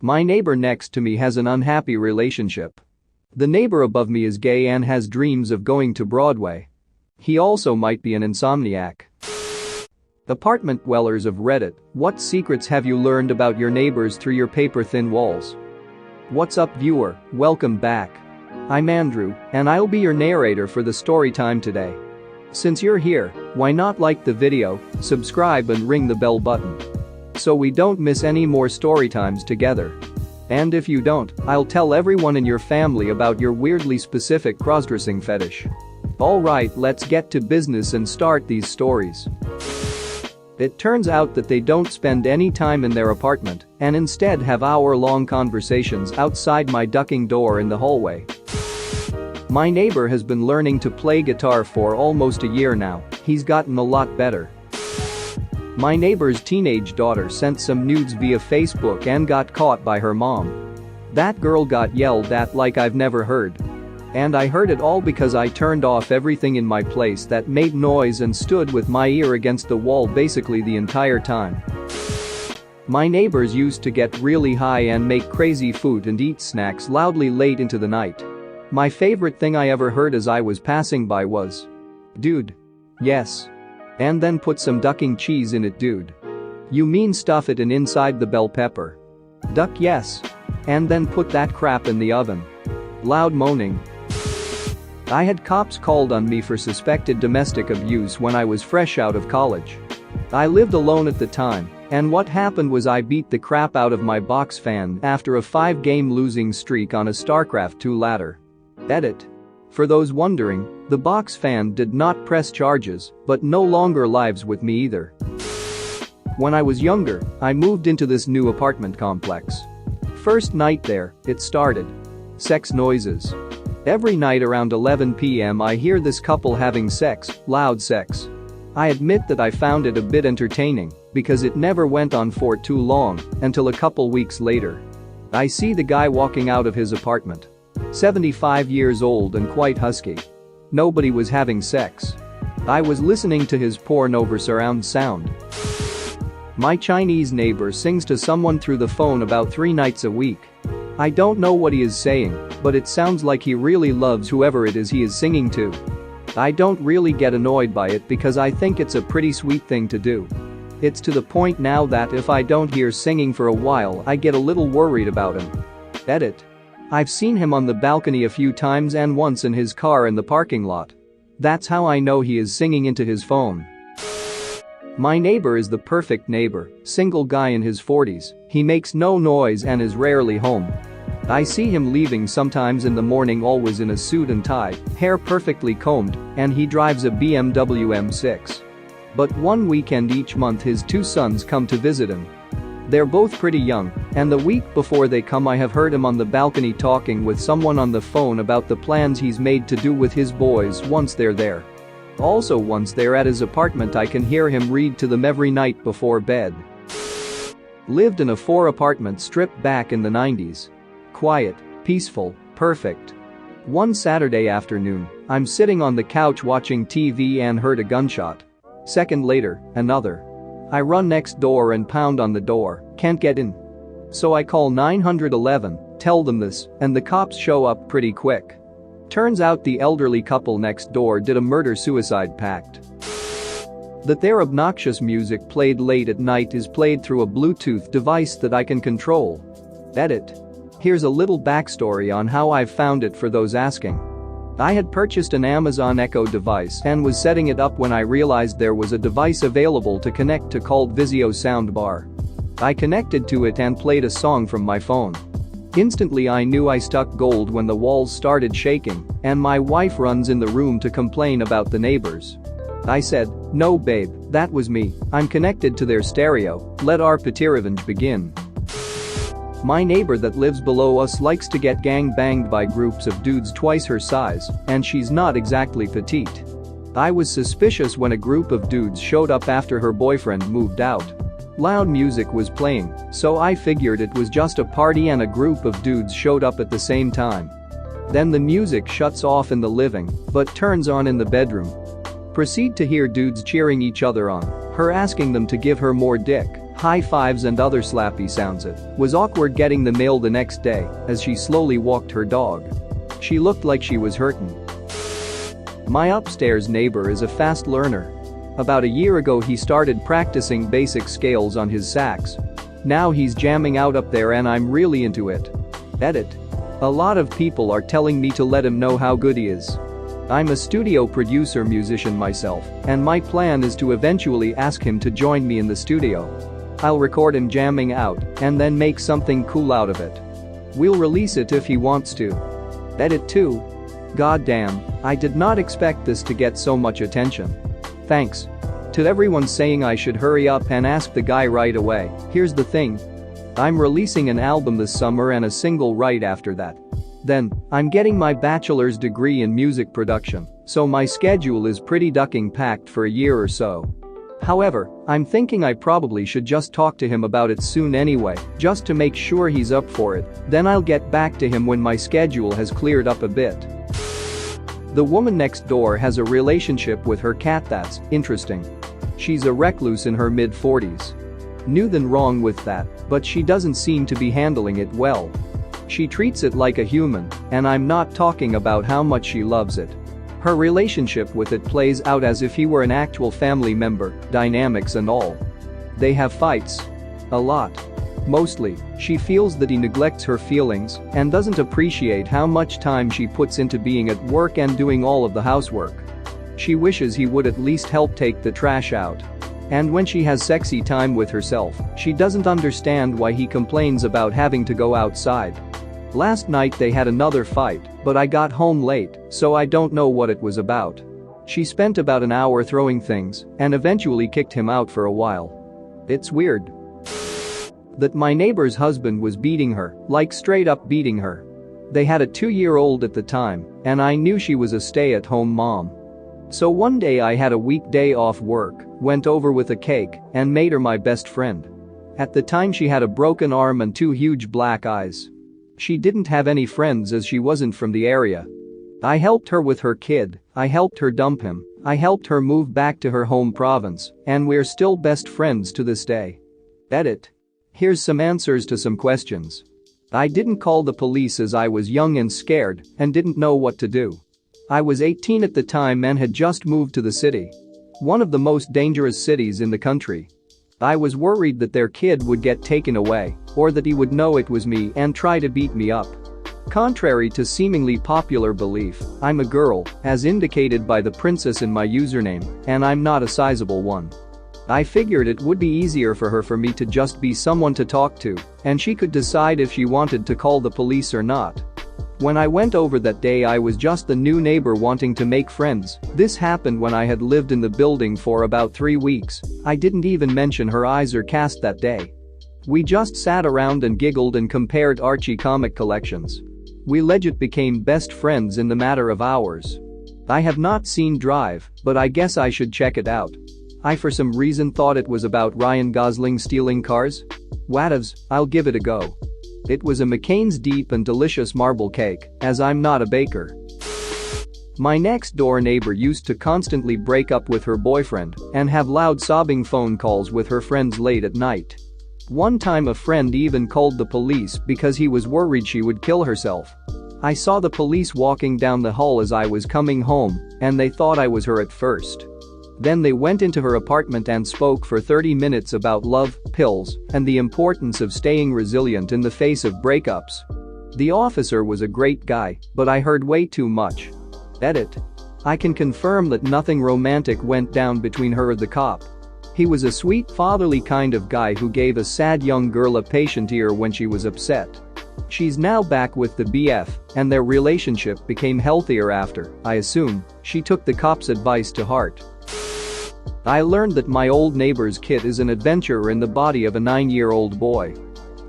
My neighbor next to me has an unhappy relationship. The neighbor above me is gay and has dreams of going to Broadway. He also might be an insomniac. Apartment dwellers of Reddit, what secrets have you learned about your neighbors through your paper-thin walls? What's up, viewer? Welcome back. I'm Andrew, and I'll be your narrator for the story time today. Since you're here, why not like the video, subscribe and ring the bell button so we don't miss any more story times together. And if you don't, I'll tell everyone in your family about your weirdly specific crossdressing fetish. Alright, let's get to business and start these stories. It turns out that they don't spend any time in their apartment and instead have hour-long conversations outside my ducking door in the hallway. My neighbor has been learning to play guitar for almost a year now. He's gotten a lot better. My neighbor's teenage daughter sent some nudes via Facebook and got caught by her mom. That girl got yelled at like I've never heard. And I heard it all because I turned off everything in my place that made noise and stood with my ear against the wall basically the entire time. My neighbors used to get really high and make crazy food and eat snacks loudly late into the night. My favorite thing I ever heard as I was passing by was, "Dude. Yes. And then put some ducking cheese in it, dude. You mean stuff it in inside the bell pepper. Duck, yes. And then put that crap in the oven." Loud moaning. I had cops called on me for suspected domestic abuse when I was fresh out of college. I lived alone at the time, and what happened was I beat the crap out of my box fan after a 5-game losing streak on a StarCraft 2 ladder. Edit. For those wondering, the box fan did not press charges, but no longer lives with me either. When I was younger, I moved into this new apartment complex. First night there, it started. Sex noises. Every night around 11 p.m. I hear this couple having sex, loud sex. I admit that I found it a bit entertaining because it never went on for too long until a couple weeks later. I see the guy walking out of his apartment. 75 years old and quite husky. Nobody was having sex. I was listening to his porn over surround sound. My Chinese neighbor sings to someone through the phone about 3 nights a week. I don't know what he is saying, but it sounds like he really loves whoever it is he is singing to. I don't really get annoyed by it because I think it's a pretty sweet thing to do. It's to the point now that if I don't hear singing for a while, I get a little worried about him. Edit. I've seen him on the balcony a few times and once in his car in the parking lot. That's how I know he is singing into his phone. My neighbor is the perfect neighbor, single guy in his 40s, he makes no noise and is rarely home. I see him leaving sometimes in the morning, always in a suit and tie, hair perfectly combed, and he drives a BMW M6. But one weekend each month his 2 sons come to visit him. They're both pretty young, and the week before they come I have heard him on the balcony talking with someone on the phone about the plans he's made to do with his boys once they're there. Also, once they're at his apartment I can hear him read to them every night before bed. Lived in a 4-apartment strip back in the 90s. Quiet, peaceful, perfect. One Saturday afternoon, I'm sitting on the couch watching TV and heard a gunshot. Second later, another. I run next door and pound on the door, can't get in. So I call 911, tell them this, and the cops show up pretty quick. Turns out the elderly couple next door did a murder-suicide pact. That their obnoxious music played late at night is played through a Bluetooth device that I can control. Edit. Here's a little backstory on how I found it for those asking. I had purchased an Amazon Echo device and was setting it up when I realized there was a device available to connect to called Vizio Soundbar. I connected to it and played a song from my phone. Instantly I knew I struck gold when the walls started shaking and my wife runs in the room to complain about the neighbors. I said, "No babe, that was me, I'm connected to their stereo, let our petty revenge begin." My neighbor that lives below us likes to get gang-banged by groups of dudes twice her size, and she's not exactly petite. I was suspicious when a group of dudes showed up after her boyfriend moved out. Loud music was playing, so I figured it was just a party and a group of dudes showed up at the same time. Then the music shuts off in the living, but turns on in the bedroom. Proceed to hear dudes cheering each other on, her asking them to give her more dick, high fives and other slappy sounds. It was awkward getting the mail the next day as she slowly walked her dog. She looked like she was hurting. My upstairs neighbor is a fast learner. About a year ago he started practicing basic scales on his sax. Now he's jamming out up there and I'm really into it. Edit. A lot of people are telling me to let him know how good he is. I'm a studio producer musician myself, and my plan is to eventually ask him to join me in the studio. I'll record him jamming out and then make something cool out of it. We'll release it if he wants to. Edit 2. Goddamn, I did not expect this to get so much attention. Thanks. To everyone saying I should hurry up and ask the guy right away, here's the thing. I'm releasing an album this summer and a single right after that. Then, I'm getting my bachelor's degree in music production, so my schedule is pretty ducking packed for a year or so. However, I'm thinking I probably should just talk to him about it soon anyway, just to make sure he's up for it, then I'll get back to him when my schedule has cleared up a bit. The woman next door has a relationship with her cat that's interesting. She's a recluse in her mid-40s. Nothing wrong with that, but she doesn't seem to be handling it well. She treats it like a human, and I'm not talking about how much she loves it. Her relationship with it plays out as if he were an actual family member, dynamics and all. They have fights. A lot. Mostly, she feels that he neglects her feelings and doesn't appreciate how much time she puts into being at work and doing all of the housework. She wishes he would at least help take the trash out. And when she has sexy time with herself, she doesn't understand why he complains about having to go outside. Last night they had another fight, but I got home late, so I don't know what it was about. She spent about an hour throwing things and eventually kicked him out for a while. It's weird that my neighbor's husband was beating her, like straight up beating her. They had a 2-year-old at the time, and I knew she was a stay-at-home mom. So one day I had a weekday off work, went over with a cake, and made her my best friend. At the time she had a broken arm and 2 huge black eyes. She didn't have any friends as she wasn't from the area. I helped her with her kid, I helped her dump him, I helped her move back to her home province, and we're still best friends to this day. Edit. Here's some answers to some questions. I didn't call the police as I was young and scared and didn't know what to do. I was 18 at the time and had just moved to the city. One of the most dangerous cities in the country. I was worried that their kid would get taken away, or that he would know it was me and try to beat me up. Contrary to seemingly popular belief, I'm a girl, as indicated by the princess in my username, and I'm not a sizable one. I figured it would be easier for me to just be someone to talk to, and she could decide if she wanted to call the police or not. When I went over that day I was just the new neighbor wanting to make friends. This happened when I had lived in the building for about 3 weeks. I didn't even mention her eyes or cast that day. We just sat around and giggled and compared Archie comic collections. We legit became best friends in the matter of hours. I have not seen Drive, but I guess I should check it out. I for some reason thought it was about Ryan Gosling stealing cars. Whatevs, I'll give it a go. It was a McCain's deep and delicious marble cake, as I'm not a baker. My next door neighbor used to constantly break up with her boyfriend and have loud sobbing phone calls with her friends late at night. One time a friend even called the police because he was worried she would kill herself. I saw the police walking down the hall as I was coming home, and they thought I was her at first. Then they went into her apartment and spoke for 30 minutes about love, pills, and the importance of staying resilient in the face of breakups. The officer was a great guy, but I heard way too much. Edit. I can confirm that nothing romantic went down between her and the cop. He was a sweet, fatherly kind of guy who gave a sad young girl a patient ear when she was upset. She's now back with the BF, and their relationship became healthier after, I assume, she took the cop's advice to heart. I learned that my old neighbor's kid is an adventurer in the body of a 9-year-old boy.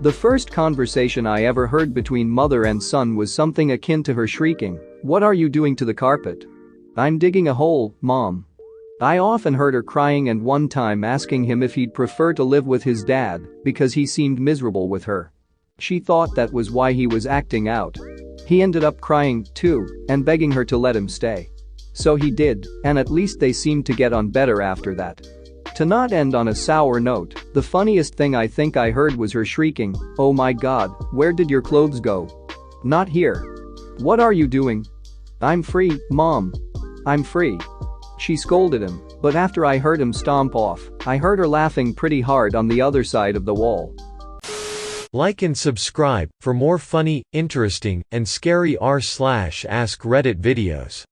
The first conversation I ever heard between mother and son was something akin to her shrieking, "What are you doing to the carpet?" "I'm digging a hole, Mom." I often heard her crying and one time asking him if he'd prefer to live with his dad because he seemed miserable with her. She thought that was why he was acting out. He ended up crying, too, and begging her to let him stay. So he did, and at least they seemed to get on better after that. To not end on a sour note, the funniest thing I think I heard was her shrieking, "Oh my god, where did your clothes go? Not here. What are you doing? I'm free, Mom. I'm free." She scolded him, but after I heard him stomp off, I heard her laughing pretty hard on the other side of the wall. Like and subscribe for more funny, interesting, and scary r/ask Reddit videos.